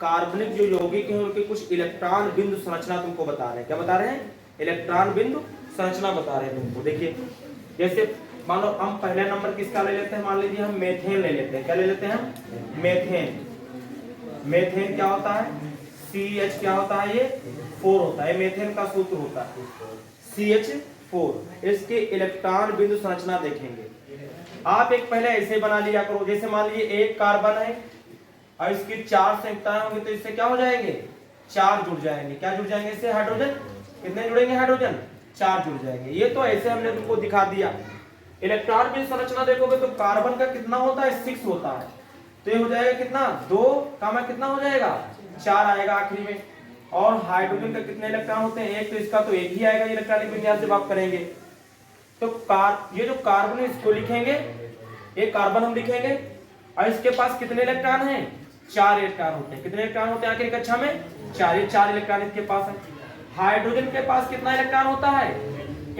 कार्बनिक जो यौगिक हैं उनके कुछ इलेक्ट्रॉन बिंदु संरचना तुमको बता रहे हैं। क्या बता रहे हैं? इलेक्ट्रॉन बिंदु संरचना बता रहे हैं तुमको। देखिए जैसे मान लो हम पहले नंबर किसका ले लेते हैं, मान लीजिए हम मेथेन ले लेते हैं। क्या ले लेते हैं हम? मेथेन। मेथेन क्या होता है? CH क्या होता है? ये 4 होता है। मेथेन का सूत्र होता है CH4। इसके इलेक्ट्रॉन बिंदु संरचना देखेंगे। आप एक पहले ऐसे बना लिया करो, जैसे मान लीजिए एक कार्बन है और इसकी 4 संयुक्ताएं होंगी तो इससे क्या हो जाएंगे? 4 जुड़ जाएंगे। क्या जुड़ जाएंगे? इससे हाइड्रोजन कितने जुड़ेंगे? हाइड्रोजन 4 जुड़ जाएंगे। ये तो ऐसे हमने तुमको दिखा दिया। इलेक्ट्रॉन बिंदु संरचना देखोगे तो कार्बन का कितना होता है? 6 होता है। तो ये हो जाएगा कितना? 2 का मैं कितना हो जाएगा? 4 आएगा आखिरी में। और हाइड्रोजन का कितने इलेक्ट्रॉन होते हैं? एक। तो इसका तो एक ही आएगा इलेक्ट्रॉनिक विन्यास जब आप करेंगे। तो ये जो कार्बन है इसको लिखेंगे, ये कार्बन हम लिखेंगे और इसके पास कितने इलेक्ट्रॉन हैं? 4 इलेक्ट्रॉन होते हैं। कितने इलेक्ट्रॉन होते हैं आखिरी कक्षा में? 4। ये 4 इलेक्ट्रॉन इसके पास है। हाइड्रोजन के पास कितना इलेक्ट्रॉन होता है?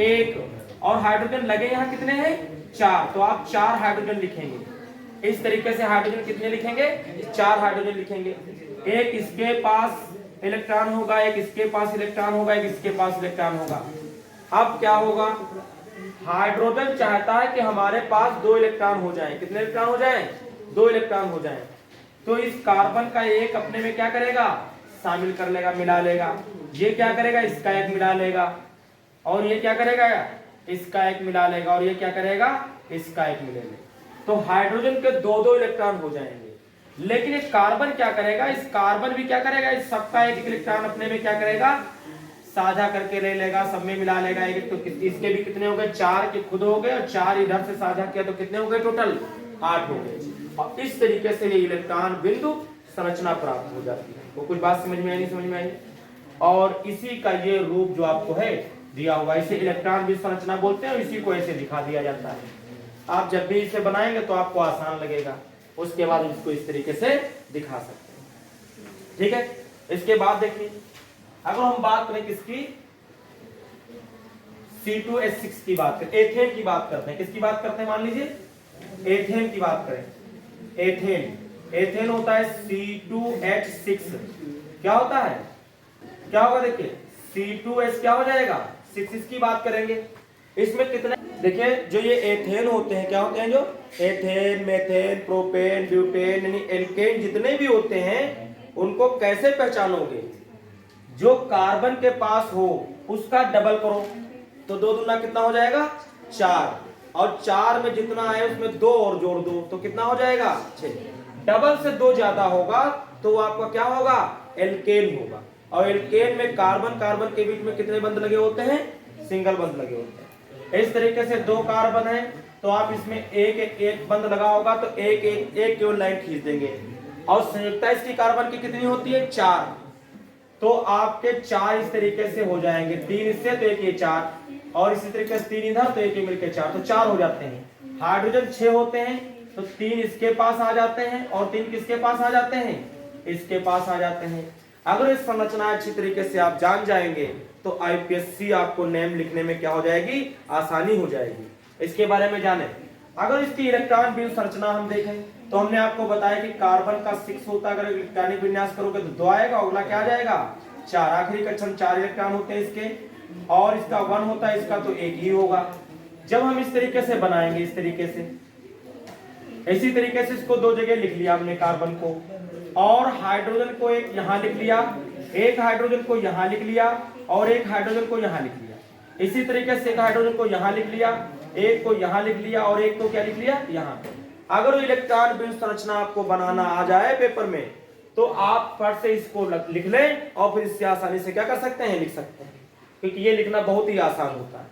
1। और हाइड्रोजन लगे यहाँ कितने हैं? 4। तो आप 4 हाइड्रोजन लिखेंगे। इस तरीके से हाइड्रोजन कितने लिखेंगे? 4 हाइड्रोजन लिखेंगे। एक इसके पास इलेक्ट्रॉन होगा, एक इसके पास इलेक्ट्रॉन होगा, एक इसके पास इलेक्ट्रॉन होगा। अब क्या होगा? हाइड्रोजन चाहता है कि हमारे पास 2 इलेक्ट्रॉन हो जाएं। कितने इलेक्ट्रॉन हो जाएं? 2 इलेक्ट्रॉन हो जाएं। तो इस कार्बन का एक अपने में क्या करेगा? शामिल कर लेगा, मिला लेगा। ये क्या करेगा? इसका एक मिला लेगा। और ये क्या करेगा? इसका एक मिला लेगा। और ये क्या करेगा? इसका एक मिला लेगा। तो हाइड्रोजन के 2-2 इलेक्ट्रॉन हो जाएंगे। लेकिन एक कार्बन क्या करेगा? इस कार्बन भी क्या करेगा? इस सबका एक इलेक्ट्रॉन अपने में क्या करेगा? साझा करके ले लेगा, सब में मिला लेगा। एक तो इसके भी कितने हो गए? 4 के खुद हो गए और 4 इधर से साझा किया तो कितने हो गए टोटल? 8 हो गए। और इस तरीके से ये इलेक्ट्रॉन बिंदु संरचना प्राप्त हो जाती है। वो कुछ बात समझ में आई? नहीं समझ में आई? और इसी का ये रूप जो आपको है दिया हुआ, इसे इलेक्ट्रॉन बिंदु संरचना बोलते हैं। और इसी को ऐसे दिखा दिया जाता है। आप जब भी इसे बनाएंगे तो आपको आसान लगेगा, उसके बाद इसको इस तरीके से दिखा सकते हैं। ठीक है। इसके बाद देखिए अगर हम बात करें किसकी? C2H6 की बात करें, एथेन की बात करते हैं। किसकी बात करते हैं? मान लीजिए एथेन की बात करें। एथेन होता है C2H6। क्या होता है? क्या होगा? देखिए C2H क्या हो जाएगा? 6। इसकी बात करेंगे। इसमें कितने देखिए जो ये एथेन होते हैं, क्या होते हैं? जो एथेन, मेथेन, प्रोपेन, ब्यूटेन यानी एल्केन जितने भी होते हैं उनको कैसे पहचानोगे? जो कार्बन के पास हो उसका डबल करो तो 2 दूना कितना हो जाएगा? 4। और 4 में जितना है उसमें 2 और जोड़ दो तो कितना हो जाएगा? 6। डबल से 2 ज्यादा होगा तो आपका क्या होगा? एल्केन होगा। और एल्केन में कार्बन कार्बन के बीच में कितने बंध लगे होते हैं? सिंगल बंध लगे होते हैं। इस तरीके से 2 कार्बन है तो आप इसमें एक बंध लगा होगा तो एक केवल लाइन खींच देंगे। और संयुक्ता इसकी कार्बन की कितनी होती है? 4। तो आपके 4 इस तरीके से हो जाएंगे। 3 इससे तो 1 ये 4 और इसी तरीके से 3 इधर तो 1 ये मिलकर 4 तो 4 हो जाते हैं। हाइड्रोजन 6 होते हैं तो 3 इसके पास आ जाते हैं और 3 किसके पास आ जाते हैं? इसके पास आ जाते हैं। अगर इस संरचना अच्छी तरीके से आप जान जाएंगे तो आईपीएससी आपको नेम लिखने में क्या हो जाएगी? आसानी हो जाएगी। इसके बारे में जाने। अगर इसकी इलेक्ट्रॉन बिंदु संरचना हम देखें तो हमने आपको बताया कि कार्बन का 6 होता है। अगर इलेक्ट्रॉनिक विन्यास करोगे तो 2 आएगा, अगला क्या आ जाएगा? 4। आखिरी कक्षा में 4 इलेक्ट्रॉन होते हैं इसके। और इसका 1 होता है, इसका तो 1 ही होगा। जब हम इस तरीके से बनाएंगे, इस तरीके से, इसी तरीके से इसको 2 जगह लिख लिया हमने कार्बन को, और हाइड्रोजन को एक यहां लिख लिया, एक हाइड्रोजन को यहां लिख लिया और एक हाइड्रोजन को यहां लिख लिया। इसी तरीके से एक हाइड्रोजन को यहां लिख लिया, एक को यहां लिख लिया और एक को क्या लिख लिया? यहां। अगर इलेक्ट्रॉन बिंदु संरचना आपको बनाना आ जाए पेपर में तो आप फट से इसको लिख लें और फिर इससे आसानी से क्या कर सकते हैं? लिख सकते हैं, क्योंकि ये लिखना बहुत ही आसान होता है।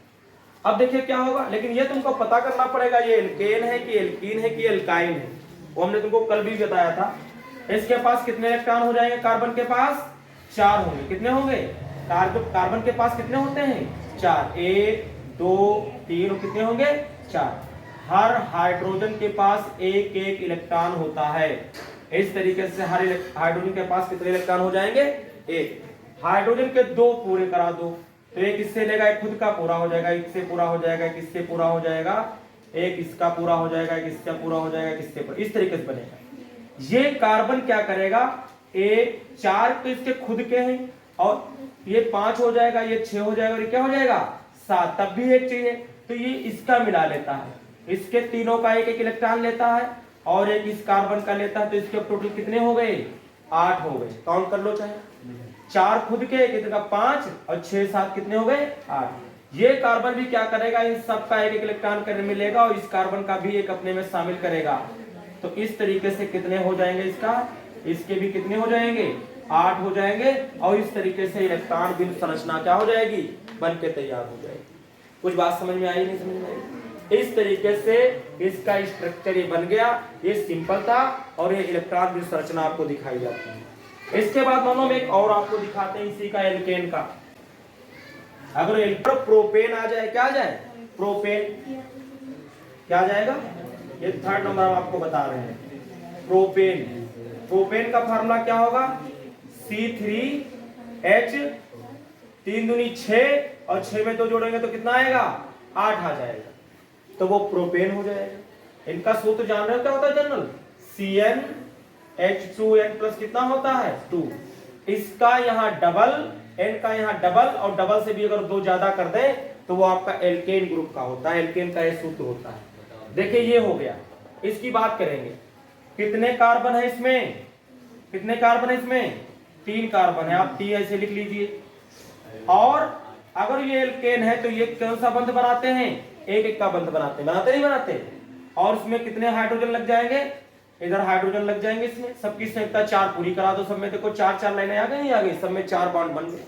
अब देखिए क्या होगा, लेकिन ये तुमको पता करना पड़ेगा ये एल्केन है कि एल्कीन है कि एल्काइन है। वो हमने तुमको कल भी बताया था। इसके पास कितने इलेक्ट्रॉन हो जाएंगे? कार्बन के पास 4 होंगे। कितने होंगे? कार्बन के पास कितने होते हैं? 4। 1 2 3 कितने होंगे? 4। हर हाइड्रोजन के पास एक इलेक्ट्रॉन होता है। इस तरीके से हर हाइड्रोजन के पास कितने इलेक्ट्रॉन हो जाएंगे? 1। हाइड्रोजन के 2 पूरे करा दो तो एक इससे लेगा, एक खुद का पूरा हो जाएगा, एक इससे पूरा हो जाएगा, एक इससे पूरा हो जाएगा, एक इसका पूरा हो जाएगा, एक इससे पूरा हो जाएगा, किससे पूरा, इस तरीके से बनेगा। ये कार्बन क्या करेगा? एक 4 तो इसके खुद के हैं, और ये 5 हो जाएगा, ये 6 हो जाएगा, और ये क्या हो जाएगा 7, तब भी एक चाहिए, तो ये इसका मिला लेता है, इसके तीनों का एक एक इलेक्ट्रॉन लेता है और एक इस कार्बन का लेता है, तो इसके टोटल कितने हो गए 8 हो गए। काउंट कर लो चाहे, 4 खुद के, कितने का 5 और 6 7 कितने हो गए 8। ये कार्बन भी क्या करेगा, इन सब का एक एक इलेक्ट्रॉन करने मिलेगा और इस कार्बन का भी एक अपने में शामिल करेगा, तो इस तरीके से कितने हो जाएंगे, इसके भी कितने हो जाएंगे 8 हो जाएंगे, और इस तरीके से इलेक्ट्रॉन बिंदु संरचना क्या हो जाएगी, बन के तैयार हो जाएगी। कुछ बात समझ में आई, नहीं समझ में आई? इस तरीके से इसका स्ट्रक्चर ये बन गया, ये सिंपल था, और ये इलेक्ट्रॉन बिंदु संरचना आपको दिखाई जाती है। इसके बाद दोनों में एक और आपको दिखाते हैं इसी का, एल्केन का। अगर प्रोपेन आ जाए, क्या आ जाए प्रोपेन, क्या आ जाएगा, ये 3rd नंबर हम आपको बता रहे हैं, प्रोपेन। प्रोपेन का फार्मूला क्या होगा, C3H 3 दूनी 6 और 6 में 2 जोड़ेंगे तो कितना आएगा 8 आ जाएगा, तो वो प्रोपेन हो जाएगा। इनका सूत्र जान रहे हो क्या होता है जनरल, CnH2n प्लस कितना होता है 2, इसका यहाँ डबल, n का यहाँ डबल, और डबल से भी अगर 2 ज्यादा कर दे तो वो आपका एल्केन ग्रुप का होता है, एल्केन का ये सूत्र होता है। देखिए ये हो गया। इसकी बात करेंगे, कितने कार्बन है इसमें, कितने कार्बन है इसमें 3 कार्बन है, आप 3 ऐसे लिख लीजिए। और अगर ये एल्केन है तो ये कौन सा बंध बनाते हैं, एक एक का बंध बनाते हैं, बनाते नहीं बनाते। और इसमें कितने हाइड्रोजन लग जाएंगे, इधर हाइड्रोजन लग जाएंगे, इसमें सबकी संख्या 4 पूरी करा दो, सब में देखो 4 लाइनें आ गई, नहीं आ गई, सब में 4 बॉन्ड बन गए,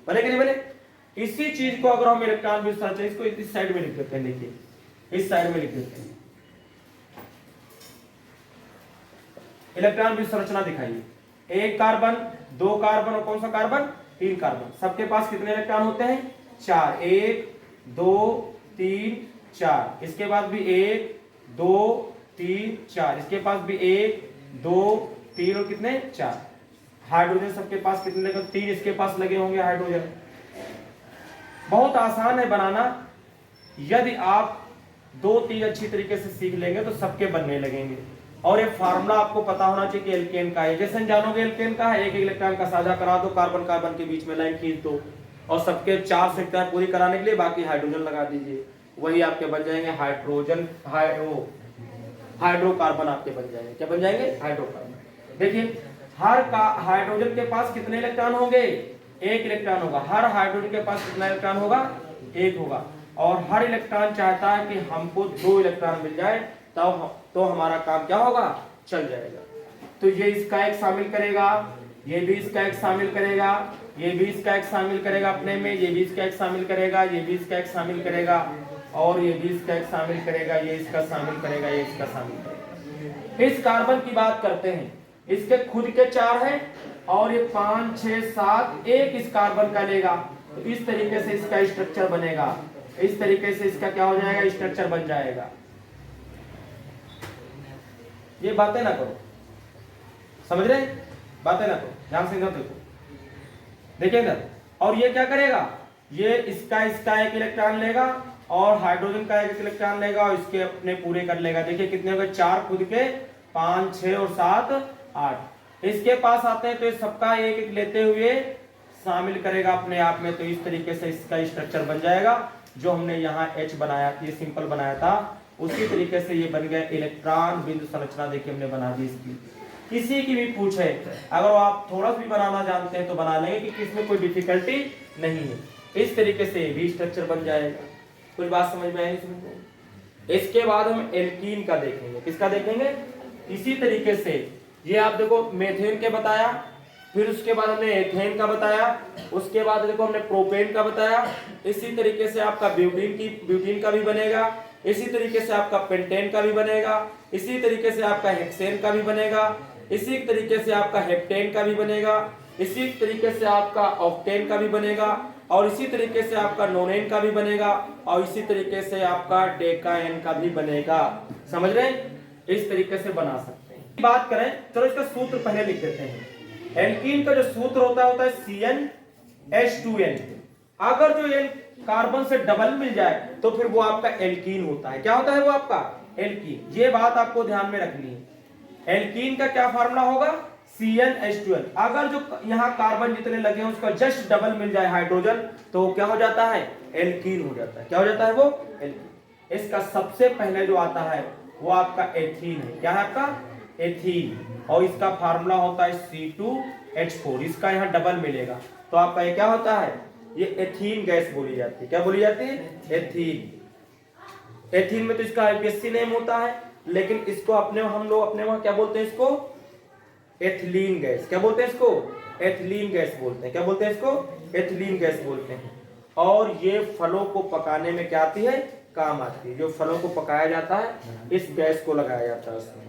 बने कि नहीं बने। इसी चीज को अगर हम इलेक्ट्रॉन बिंदु संरचना, इसको इस साइड में लिख देते हैं, देखिए इस साइड में लिख देते हैं, इलेक्ट्रॉन बिंदु संरचना दिखाइए। 1 कार्बन, 2 कार्बन और कौन सा कार्बन 3 कार्बन, सबके पास कितने इलेक्ट्रॉन होते हैं 4, 1 2 3 4, इसके बाद भी 1 2 3 4, इसके पास भी 1 2 3 और कितने 4। हाइड्रोजन सबके पास कितने लगे, 3 इसके पास लगे होंगे हाइड्रोजन। बहुत आसान है बनाना, यदि आप 2-3 अच्छी तरीके से सीख लेंगे तो सबके बनने लगेंगे। और ये फार्मूला आपको पता होना चाहिए कि एल्केन का है, जैसे जानोगे एल्केन का है, एक इलेक्ट्रॉन का साझा करा दो, कार्बन कार्बन के बीच में लाइन खींच दो, और सबके 4 संख्याएं पूरी कराने के लिए बाकी हाइड्रोजन लगा दीजिए, वही आपके बन जाएंगे हाइड्रोजन, हाइड्रोकार्बन आपके बन जाएंगे। क्या बन जाएंगे हाइड्रोकार्बन। देखिए हर का हाइड्रोजन के पास कितने इलेक्ट्रॉन होंगे, 1 इलेक्ट्रॉन होगा, हर हाइड्रोजन के पास कितना इलेक्ट्रॉन होगा 1 होगा, और हर इलेक्ट्रॉन चाहता है कि हमको 2 इलेक्ट्रॉन मिल जाए, तब तो हमारा काम क्या होगा चल जाएगा। तो ये इसका एक शामिल करेगा, ये भी इसका एक शामिल करेगा, ये भी इसका एक शामिल करेगा अपने में, ये भी इसका एक शामिल करेगा, ये भी इसका एक शामिल करेगा, और ये भी इसका एक शामिल करेगा, ये इसका शामिल करेगा, ये इसका शामिल करेगा। इस कार्बन की बात करते हैं, इसके खुद के 4 हैं, और ये 5 6 7 एक इस कार्बन का लेगा, तो इस तरीके से इसका स्ट्रक्चर बनेगा, इस तरीके से इसका क्या हो जाएगा स्ट्रक्चर बन जाएगा। ये बातें ना करो, समझ रहे, बातें ना करो, ध्यान से इधर देखो, देखिए इधर। और ये क्या करेगा, ये इसका एक इलेक्ट्रॉन लेगा, और हाइड्रोजन का एक इलेक्ट्रॉन लेगा, और इसके अपने पूरे कर लेगा। देखिए कितने हो गए 4 खुद के, 5 6 और 7 8। इसके पास आते हैं तो ये सबका एक एक लेते हुए शामिल करेगा अपने आप में, तो इस तरीके से इसका स्ट्रक्चर बन जाएगा। जो हमने यहाँ H बनाया, ये सिंपल बनाया था, उसी तरीके से ये बन गया इलेक्ट्रॉन बिंदु संरचना। देखिए हमने बना दी इसकी। किसी की भी पूछे, अगर आप थोड़ा सा भी बनाना जानते हैं तो बना लेंगे, कि इसमें कोई डिफिकल्टी नहीं है। इस तरीके से भी स्ट्रक्चर बन जाएगा। कुछ बात समझ में आएगी। इसके बाद हम एल्कीन का देखेंगे। किसका देखेंगे, इसी तरीके से ये आप देखो मेथेन के बताया, फिर उसके बाद हमने एथेन का बताया, उसके बाद देखो हमने प्रोपेन का बताया। इसी तरीके से आपका ब्यूटीन का भी बनेगा, इसी तरीके से आपका पेंटेन का भी बनेगा, इसी तरीके से आपका हेक्सेन का भी बनेगा, इसी तरीके से आपका हेप्टेन का भी बनेगा, इसी तरीके से आपका ऑक्टेन का भी बनेगा, और इसी तरीके से आपका नोनेन का भी बनेगा, और इसी तरीके से आपका डेकाएन का भी बनेगा। समझ रहे हैं, इस तरीके से बना सकते हैं। बात करें, चलो इसका सूत्र पहले लिख देते हैं। एल्कीन का जो सूत्र होता है CnH2n। अगर जो ये कार्बन से डबल मिल जाए तो फिर वो आपका एल्कीन होता है। क्या होता है वो आपका एल्कीन। ये बात आपको ध्यान में रखनी है। एल्कीन का क्या फार्मूला होगा, CnH12। अगर जो यहाँ कार्बन जितने लगे हैं उसका जस्ट डबल मिल जाए हाइड्रोजन तो क्या हो जाता है, एल्कीन हो जाता है। क्या हो जाता है वो, एल्कीन। इसका सबसे पहले जो आता है वो आपका एथीन है। क्या है आपका, एथीन। और इसका फार्मूला होता है C2H4। इसका यहाँ डबल मिलेगा तो आपका ये क्या होता है, ये एथीन गैस बोली जाती है। क्या बोली जाती है, एथीन। एथीन में तो इसका आईपीएससी नेम होता है, लेकिन इसको हम लोग अपने वहां क्या बोलते हैं, इसको एथिलीन गैस। क्या बोलते हैं इसको, एथिलीन गैस बोलते हैं। क्या बोलते हैं इसको, एथिलीन गैस बोलते हैं। और ये फलों को पकाने में क्या आती है, काम आती है। जो फलों को पकाया जाता है इस गैस को लगाया जाता है उसमें।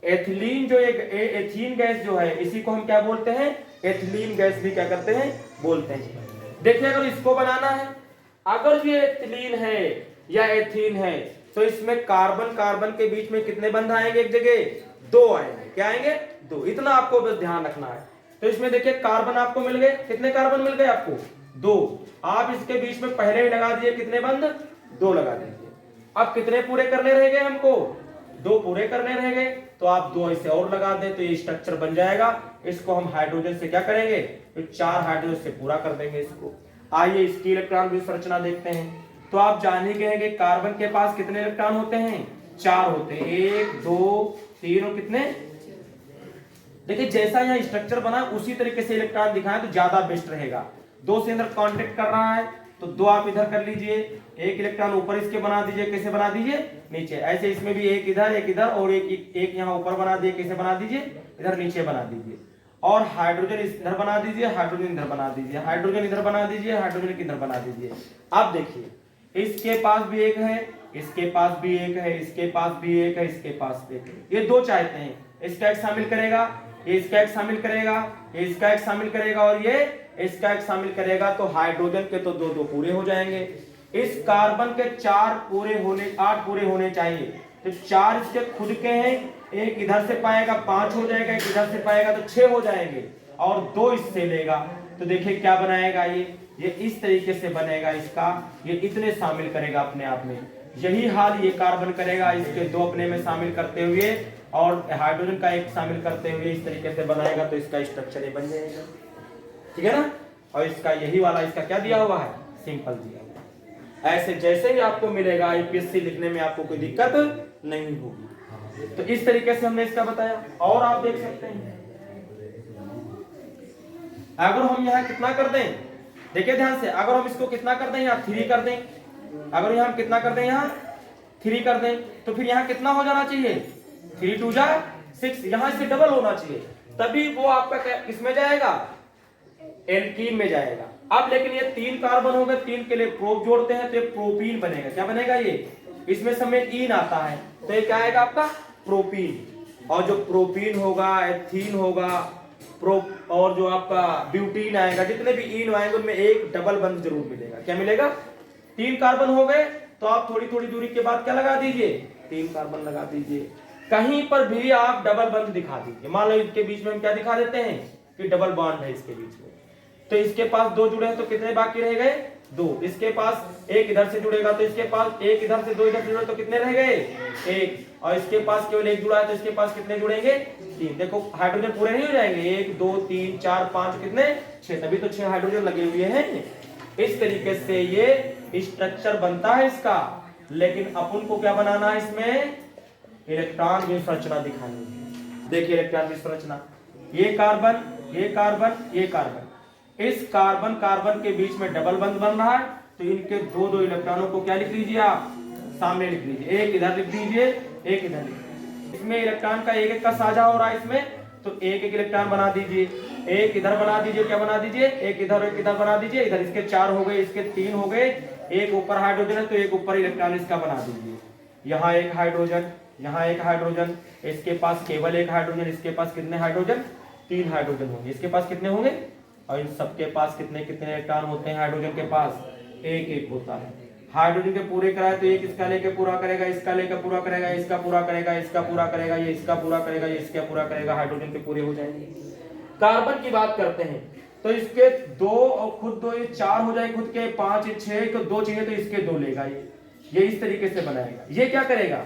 एथिलीन जो एक एथीन गैस जो है इसी को हम क्या बोलते हैं, एथिलीन गैस भी क्या करते हैं, बोलते हैं। देखिए अगर इसको बनाना है, अगर ये एथिलीन है या एथीन है तो इसमें कार्बन कार्बन के बीच में कितने बंध आएंगे, एक जगह 2 आएंगे। क्या आएंगे, 2। इतना आपको बस ध्यान रखना है। तो इसमें देखिए कार्बन आपको मिल गए, कितने कार्बन मिल गए आपको, 2। आप इसके बीच में पहले ही लगा दिए कितने बंध, 2 लगा दीजिए। अब कितने पूरे करने रह गए हमको, 2 पूरे करने रह गए। तो आप 2 ऐसे और लगा दें तो ये स्ट्रक्चर बन जाएगा। इसको हम हाइड्रोजन से क्या करेंगे, तो 4 हाइड्रोजन से पूरा कर देंगे इसको। आइए इसकी इलेक्ट्रॉन की संरचना देखते हैं। तो आप जान ही गए कि कार्बन के पास कितने इलेक्ट्रॉन होते हैं, 4 होते हैं। 1 2 3 और कितने, देखिए जैसा यहाँ स्ट्रक्चर बना उसी तरीके से इलेक्ट्रॉन दिखाएं तो ज्यादा बेस्ट रहेगा। 2 से अंदर कांटेक्ट कर रहा है तो 2 आप इधर कर लीजिए, 1 इलेक्ट्रॉन ऊपर इसके बना दीजिए। कैसे बना दीजिए, नीचे। ऐसे इसमें भी 1 इधर और एक यहाँ ऊपर बना दिए। कैसे बना दीजिए, इधर नीचे बना दीजिए। और हाइड्रोजन इधर बना दीजिए, हाइड्रोजन इधर बना दीजिए, हाइड्रोजन इधर बना दीजिए, हाइड्रोजन इधर बना दीजिए। अब देखिए इसके पास भी 1 है, इसके पास भी 1 है, इसके पास भी 1 है, इसके पास भी 1 है। ये 2 चाहते हैं, इसका एक शामिल करेगा, ये इसका एक शामिल करेगा, ये इसका एक शामिल करेगा और ये इसका एक शामिल करेगा। तो हाइड्रोजन के तो 2 पूरे हो जाएंगे। इस कार्बन के 8 पूरे होने चाहिए। तो 4 इसके खुद के हैं, 1 इधर से पाएगा 5 हो जाएगा, 1 इधर से पाएगा तो 6 हो जाएंगे और 2 इससे लेगा। तो देखिए क्या बनाएगा ये इस तरीके से बनेगा इसका। ये इतने शामिल करेगा अपने आप में। यही हाल ये कार्बन करेगा, इसके 2 अपने में शामिल करते हुए और हाइड्रोजन का 1 शामिल करते हुए इस तरीके से बनाएगा। तो इसका स्ट्रक्चर ये बन जाएगा, ठीक है ना। और इसका यही वाला इसका क्या दिया हुआ है, सिंपल दिया हुआ है। ऐसे जैसे ही आपको मिलेगा आईपीएससी लिखने में आपको कोई दिक्कत नहीं होगी। तो इस तरीके से हमने इसका बताया। और आप देख सकते हैं अगर हम यहाँ कितना कर दें, देखिए ध्यान से, अगर हम इसको कितना कर दें, यहाँ 3 कर दें। अगर यहाँ हम कितना कर दें, यहाँ 3 कर दें तो फिर यहाँ कितना हो जाना चाहिए, 3 2 जा 6। यहाँ इसके डबल होना चाहिए, तभी वो आपका किसमें जाएगा, एल्कीन में जाएगा। अब लेकिन ये 3 कार्बन हो गए, 3 के लिए प्रोप जोड़ते हैं तो ये प्रोपीन बनेगा। क्या बनेगा ये, इसमें समय ईन आता है तो ये क्या आएगा आपका, प्रोपीन। और जो प्रोपीन होगा, एथीन होगा, और जो आपका ब्यूटीन आएगा, जितने भी ईन आएंगे उनमें एक डबल बंध जरूर मिलेगा। क्या मिलेगा, 3 कार्बन हो गए तो आप थोड़ी थोड़ी दूरी के बाद क्या लगा दीजिए, 3 कार्बन लगा दीजिए। कहीं पर भी आप डबल बंध दिखा दीजिए। मान लो इसके बीच में हम क्या दिखा देते हैं कि डबल बॉन्ड है इसके बीच में। तो इसके पास 2 जुड़े हैं तो कितने बाकी रह गए, 2। इसके पास 1 इधर से जुड़ेगा तो इसके पास 1 इधर से 2 इधर से जुड़े तो कितने रह गए, 1। और इसके पास केवल 1 जुड़ा है तो इसके पास कितने जुड़ेंगे, 3। देखो हाइड्रोजन पूरे नहीं हो जाएंगे, 1 2 3 4 5 कितने, 6। तभी तो 6 हाइड्रोजन लगे हुए हैं। इस तरीके से ये स्ट्रक्चर बनता है इसका। लेकिन अपन को क्या बनाना है, इसमें इलेक्ट्रॉन की संरचना दिखानी है। देखिए इलेक्ट्रॉन की संरचना, ये कार्बन, ये कार्बन, ये कार्बन। इस कार्बन कार्बन के बीच में डबल बंध बन रहा है तो इनके 2 इलेक्ट्रॉनों को क्या लिख लीजिए आप, सामने लिख लीजिए। 1 इधर लिख दीजिए, 1 इधर लिख दीजिए। इसमें इलेक्ट्रॉन का 1 का साझा हो रहा है इसमें, तो 1 इलेक्ट्रॉन बना दीजिए। 1 इधर बना दीजिए, क्या बना दीजिए, 1 इधर बना दीजिए। इधर इसके 4 हो गए, इसके 3 हो गए। 1 ऊपर हाइड्रोजन है तो 1 ऊपर इलेक्ट्रॉन इसका बना दीजिए। यहाँ 1 हाइड्रोजन, यहाँ 1 हाइड्रोजन, इसके पास केवल 1 हाइड्रोजन। इसके पास कितने हाइड्रोजन, 3 हाइड्रोजन होंगे। इसके पास कितने होंगे, और इन सबके पास कितने कितने इलेक्ट्रॉन होते हैं, हाइड्रोजन के पास 1 होता है। हाइड्रोजन के पूरे कराए तो 1 इसका लेके पूरा करेगा, इसका लेके पूरा करेगा, इसका पूरा करेगा, इसका पूरा करेगा, ये इसका पूरा करेगा, ये इसका पूरा करेगा। हाइड्रोजन के पूरे हो जाएंगे। कार्बन की बात करते हैं तो इसके 2 और खुद 2, ये 4 हो जाए खुद के, 5 6 को 2 चाहिए तो इसके 2 लेगा। ये इस तरीके से बनाएगा। ये क्या करेगा,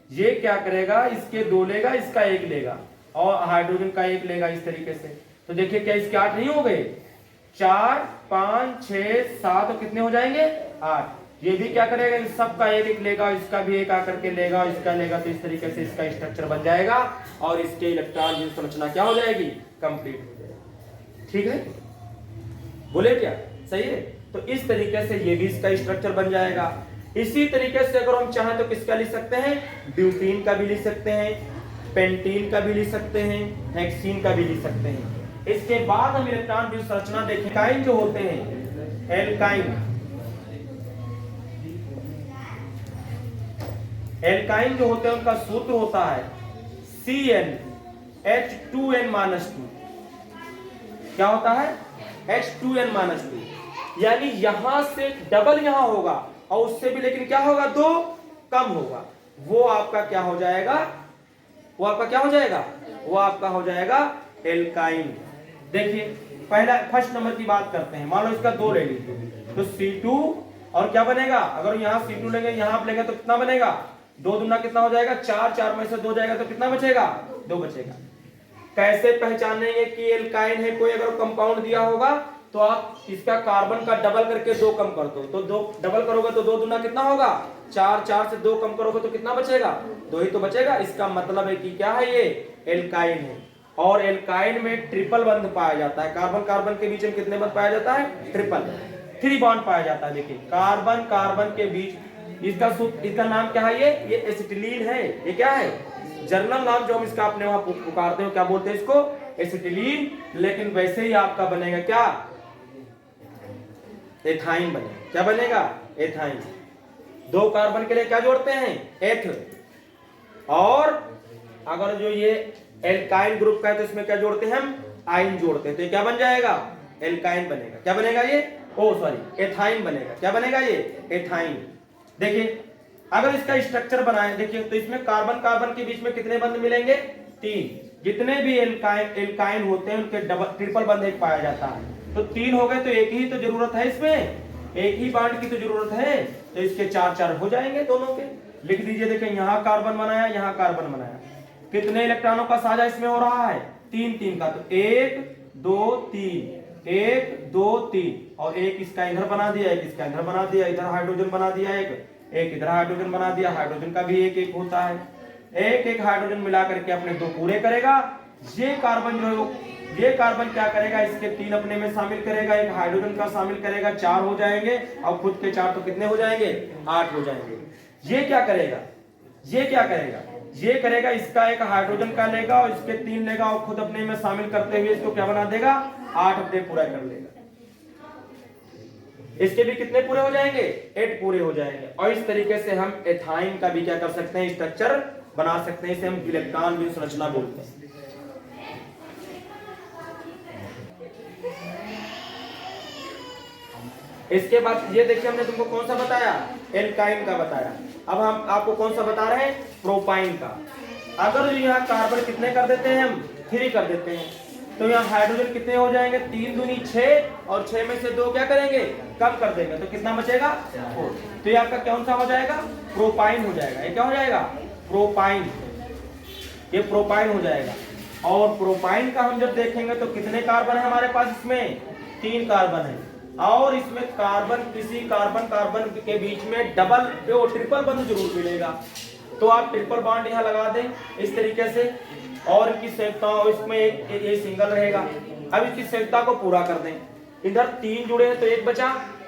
ये क्या करेगा, इसके 2 लेगा, इसका 1 लेगा। और हाइड्रोजन का एक लेगा इस तरीके से। तो देखिए क्या इसके 8 नहीं हो गए, 4 5 6 7 और कितने हो जाएंगे 8। ये भी क्या करेगा, इन सब का एक एक लेगा, इसका भी एक आकर के लेगा, इसका लेगा, तो इस तरीके से इसका स्ट्रक्चर बन जाएगा और इसके इलेक्ट्रॉन की संरचना क्या हो जाएगी, कंप्लीट हो जाएगी। ठीक है, बोले क्या, सही है। तो इस तरीके से ये भी इसका स्ट्रक्चर बन जाएगा। इसी तरीके से अगर हम चाहें तो किसका लिख सकते हैं, ब्यूटीन का भी लिख सकते हैं, पेंटीन का भी लिख सकते हैं, हेक्सीन का भी लिख सकते हैं। इसके बाद हम इलेक्ट्रॉन की संरचना देखें। एल्काइन जो होते हैं, एल्काइन जो होते हैं उनका सूत्र होता है CnH2n-2। क्या होता है, H2n-2, यानी यहां से डबल यहां होगा और उससे भी लेकिन क्या होगा, 2 कम होगा। वो आपका क्या हो जाएगा, वो आपका क्या हो जाएगा, वो आपका हो जाएगा एल्काइन। देखिए पहला फर्स्ट नंबर की बात करते हैं। मान लो इसका 2 ले लीजिए तो C2 और क्या बनेगा, अगर यहां C2 लेंगे यहां आप लेंगे तो कितना बनेगा, 2 दूना कितना हो जाएगा 4, 4 में से 2 जाएगा तो कितना बचेगा, 2 बचेगा। कैसे पहचानेंगे कि एल्काइन है, कोई अगर कंपाउंड दिया होगा तो आप इसका कार्बन का डबल करके 2 कम कर दो, तो 2 डबल करोगे तो 2 दूना कितना होगा 4, 4 से 2 कम करोगे तो कितना बचेगा, 2 ही तो बचेगा। इसका मतलब है कि क्या है, ये एल्काइन है। और एल्काइन में ट्रिपल बंध पाया जाता है, कार्बन कार्बन के बीच में कितने बंध पाया जाता है, ट्रिपल 3 बॉन्ड पाया जाता है। देखिए कार्बन कार्बन के बीच, इसका नाम क्या है, ये एसिटिलीन है। ये क्या है, जर्नल नाम जो हम इसका अपने वहां पुकारते हो, क्या बोलते हैं इसको, एसिटिलीन। लेकिन वैसे ही आपका बनेगा क्या, एथाइन बनेगा। क्या बनेगा, एथाइन। 2 कार्बन के लिए क्या जोड़ते हैं, एथ। और अगर जो ये एल्काइन ग्रुप का है तो इसमें क्या जोड़ते हैं हम, आइन जोड़ते हैं, तो ये क्या बन जाएगा, एल्काइन बनेगा। क्या बनेगा ये, एथाइन बनेगा। क्या बनेगा ये, एथाइन। देखिए अगर इसका स्ट्रक्चर बनाए, देखिए तो इसमें कार्बन कार्बन के बीच में कितने बंध मिलेंगे, 3। जितने भी एल्काइन होते हैं उनके डबल ट्रिपल बंध एक पाया जाता है, तो 3 हो गए तो एक ही तो जरूरत है, इसमें एक ही बॉन्ड की तो जरूरत है, तो इसके 4 4 हो जाएंगे दोनों के। लिख दीजिए, देखिए यहाँ कार्बन बनाया, यहाँ कार्बन बनाया, कितने इलेक्ट्रॉनों का साझा इसमें हो रहा है, 3 3 का, तो 1 2 3, 1 2 3, और एक इसका इधर बना दिया, एक इसका इधर बना दिया, इधर हाइड्रोजन बना दिया, एक इधर हाइड्रोजन बना दिया। हाइड्रोजन का भी एक एक होता है, एक एक हाइड्रोजन मिला करके अपने 2 पूरे करेगा। ये कार्बन जो है, ये कार्बन क्या करेगा, इसके 3 अपने में शामिल करेगा, एक हाइड्रोजन का शामिल करेगा, 4 हो जाएंगे, और खुद के 4 तो कितने हो जाएंगे, 8 हो जाएंगे। ये क्या करेगा, ये क्या करेगा, ये करेगा इसका एक हाइड्रोजन का लेगा और इसके 3 लेगा और खुद अपने में शामिल करते हुए इसको क्या बना देगा, 8 अपने पूरा कर लेगा। इसके भी कितने पूरे हो जाएंगे, 8 पूरे हो जाएंगे। और इस तरीके से हम एथाइन का भी क्या कर सकते हैं, स्ट्रक्चर बना सकते हैं। इसे हम इलेक्ट्रॉन बीम संरचना बोलते हैं। इसके बाद ये देखिए हमने तुमको कौन सा बताया, एल्काइन का बताया। अब हम आपको कौन सा बता रहे हैं, प्रोपाइन का। अगर यहाँ कार्बन कितने कर देते हैं हम, 3 कर देते हैं, तो यहाँ हाइड्रोजन कितने हो जाएंगे, 3 दूनी 6, और 6 में से 2 क्या करेंगे, कम कर देंगे, तो कितना बचेगा, 4। तो ये आपका कौन सा हो जाएगा, प्रोपाइन हो जाएगा। ये क्या हो जाएगा, प्रोपाइन। ये प्रोपाइन हो जाएगा। और प्रोपाइन का हम जब देखेंगे तो कितने कार्बन है हमारे पास, इसमें 3 कार्बन है, और इसमें कार्बन किसी कार्बन कार्बन के बीच में डबल ट्रिपल बंध जरूर मिलेगा। तो आप ट्रिपल बॉन्ड यहाँ लगा दें इस तरीके से, और इनकी संयुक्ताओं, इसमें ये सिंगल रहेगा। अब इसकी संयुक्ता को पूरा कर दें, इधर 3 जुड़े हैं तो 1 बचा,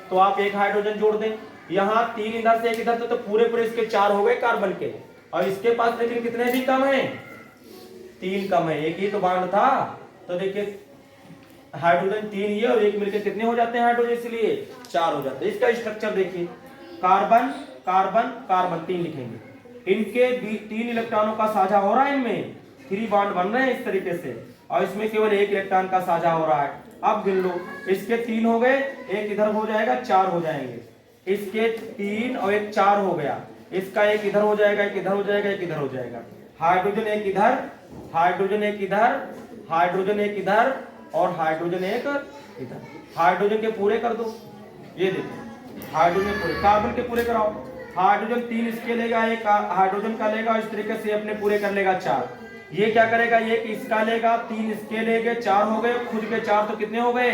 तो आप 1 हाइड्रोजन जोड़ दें, यहाँ 3 इधर से 1 इधर से, तो पूरे पूरे इसके 4 हो गए कार्बन के। और इसके पास लेकिन कितने भी कम है, 3 कम है, एक ही तो बॉन्ड था। तो देखिए हाइड्रोजन 3 ही है और 1 मिलकर कितने हो जाते हैं हाइड्रोजन, इसलिए 4 हो जाते हैं। इसका स्ट्रक्चर देखिए, कार्बन कार्बन कार्बन 3 लिखेंगे, इनके 3 इलेक्ट्रॉनों का साझा हो रहा है, इनमें 3 बॉन्ड बन रहे हैं इस तरीके से, और इसमें केवल 1 इलेक्ट्रॉन का साझा हो रहा है। अब गिन लो, इसके 3 हो गए, 1 इधर हो जाएगा, 4 हो जाएंगे, इसके 3 और 1 4 हो गया, इसका 1 इधर हो जाएगा, 1 इधर हो जाएगा, 1 इधर हो जाएगा। हाइड्रोजन 1 इधर, हाइड्रोजन 1 इधर, हाइड्रोजन 1 इधर, और हाइड्रोजन 1 इधर। हाइड्रोजन के पूरे कर दो, ये देखो हाइड्रोजन पूरे, कार्बन के पूरे कराओ। हाइड्रोजन 3 इसके लेगा, 1 हाइड्रोजन का लेगा, इस तरीके से अपने पूरे कर लेगा 4। ये क्या करेगा, ये इसका लेगा, 3 इसके लेंगे, 4 हो गए, खुद के 4 तो कितने हो गए,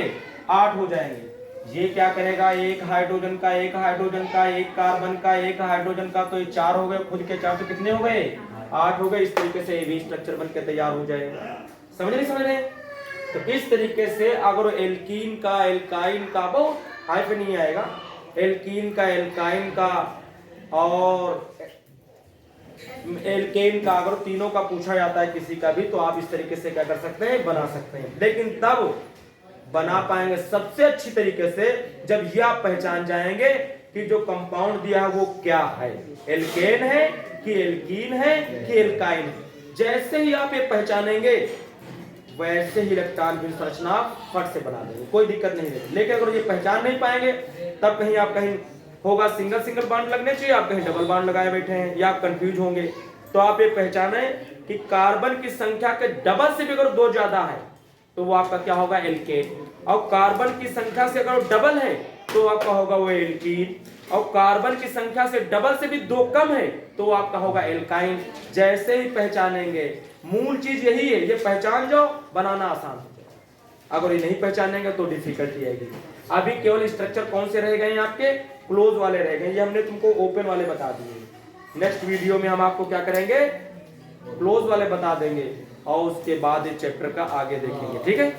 8 हो जाएंगे। ये क्या करेगा, एक हाइड्रोजन का, एक हाइड्रोजन का, एक कार्बन का, एक हाइड्रोजन का, तो ये 4 हो गए, खुद के 4 तो कितने हो गए, 8 हो गए। इस तरीके से भी स्ट्रक्चर बनकर तैयार हो जाएगा। समझ नहीं समझ रहे? तो इस तरीके से अगर एल्कीन का, एल्काइन का, बहुत हाइफन नहीं आएगा, एल्कीन का, एल्काइन का और एल्केन का अगर तीनों का पूछा जाता है किसी का भी, तो आप इस तरीके से क्या कर सकते हैं, बना सकते हैं। लेकिन तब बना पाएंगे सबसे अच्छी तरीके से जब ये आप पहचान जाएंगे कि जो कंपाउंड दिया है वो क्या है, एल्केन है कि एल्कीन है कि एल्काइन है। जैसे ही आप ये पहचानेंगे वैसे ही इलेक्ट्रॉन बीम संरचना फट से बना देंगे, कोई दिक्कत नहीं है। लेकिन अगर ये पहचान नहीं पाएंगे तब कहीं आप कहीं होगा सिंगल सिंगल बॉन्ड लगने चाहिए, आप कहीं डबल बॉन्ड लगाए बैठे हैं, या आप कंफ्यूज होंगे। तो आप ये पहचाने कि कार्बन की संख्या के डबल से भी अगर 2 ज्यादा है तो वो आपका क्या होगा, एल्केन। और कार्बन की संख्या से अगर डबल है तो आपका होगा वो एल्कीन। और कार्बन की संख्या से डबल से भी 2 कम है तो आपका होगा एल्काइन। जैसे ही पहचानेंगे, मूल चीज यही है, ये पहचान जाओ, बनाना आसान हो जाए। अगर ये नहीं पहचानेंगे तो डिफिकल्टी आएगी। अभी केवल स्ट्रक्चर कौन से रह गए आपके, क्लोज वाले रह गए, ये हमने तुमको ओपन वाले बता दिए। नेक्स्ट वीडियो में हम आपको क्या करेंगे, क्लोज वाले बता देंगे और उसके बाद इस चैप्टर का आगे देखेंगे। ठीक है।